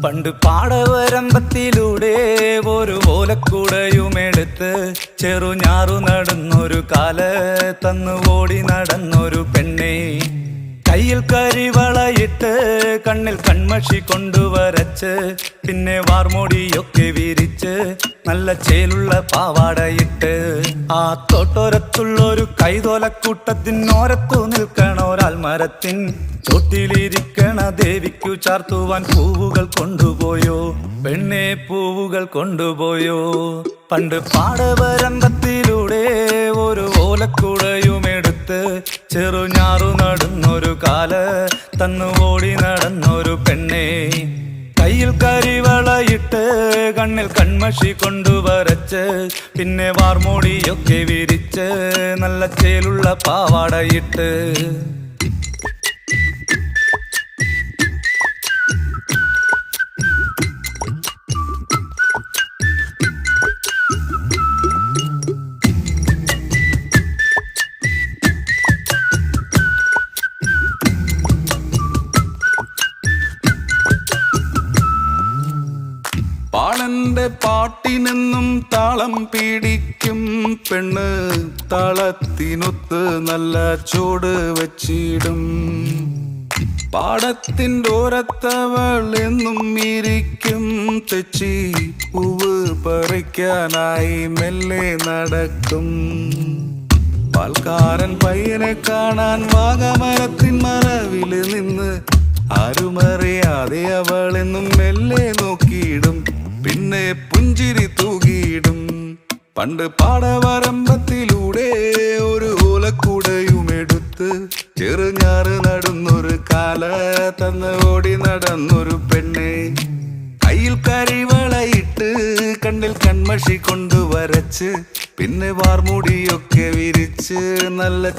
പണ്ട് പാടവരമ്പത്തിലൂടെ ഒരു ഓലക്കുടയുമെടുത്ത് ചെറുഞാറു നടന്നൊരു കാല തന്നു ഓടി നടന്നൊരു പെണ്ണെ, കയ്യിൽ കരിവളയിട്ട് കണ്ണിൽ കൺമഷി കൊണ്ടുവരച്ച് പിന്നെ വാർമോടിയൊക്കെ വിരിച്ച് നല്ല ചേലുള്ള പാവാടയിട്ട് ആ തോട്ടോരത്തുള്ളൊരു കൈതോലക്കൂട്ടത്തിനോരത്തു നിൽക്കണ ഒരാൽമരത്തിൻ ചോട്ടിലിരിക്കണ ദേവിക്കു ചാർത്തുവാൻ പൂവുകൾ കൊണ്ടുപോയോ പെണ്ണെ, പൂവുകൾ കൊണ്ടുപോയോ. പണ്ട് പാടവരമ്പത്തിലൂടെ ഒരു ഓലക്കുടയുമെടുത്ത് ചെറുഞാറു നടന്നൊരു കാല തന്നു ഓടി നടന്നൊരു പെണ്ണെ, കയ്യിൽ കരിവളയിട്ട് കണ്ണിൽ കൺമഷി കൊണ്ടുവരച്ച് പിന്നെ വാർമോടിയൊക്കെ വിരിച്ച് നല്ല ചേലുള്ള പാവാടയിട്ട് പാളന്റെ പാട്ടിനെന്നും താളം പിടിക്കും പെണ്ണ്, താളത്തിനൊത്ത് നല്ല ചൂട് വച്ചിടും. പാടത്തിൻ്റെ ഓരത്തവൾ എന്നും ഇരിക്കും തെച്ചി പൂവ് പറിക്കാനായി മെല്ലെ നടക്കും. പാൽക്കാരൻ പയ്യനെ കാണാൻ വാഗമരത്തിൻ മറവില് നിന്ന് ആരുമറിയാതെ അവളെന്നും മെല്ലെ നോക്കിയിടും, പിന്നെ പുഞ്ചിരി തൂകിയിടും. പണ്ട് പാടവരമ്പത്തിലൂടെ ഒരു ഓലക്കുടയുമെടുത്ത് ചെറുഞാറ് നടന്നൊരു കാല തന്ന് ഓടി നടന്നൊരു പെണ്ണെ, കയ്യിൽ കരിവളയിട്ട് കണ്ണിൽ കൺമഷി കൊണ്ടുവരച്ച് പിന്നെ വാർമുടിയൊക്കെ വിരിച്ച് നല്ല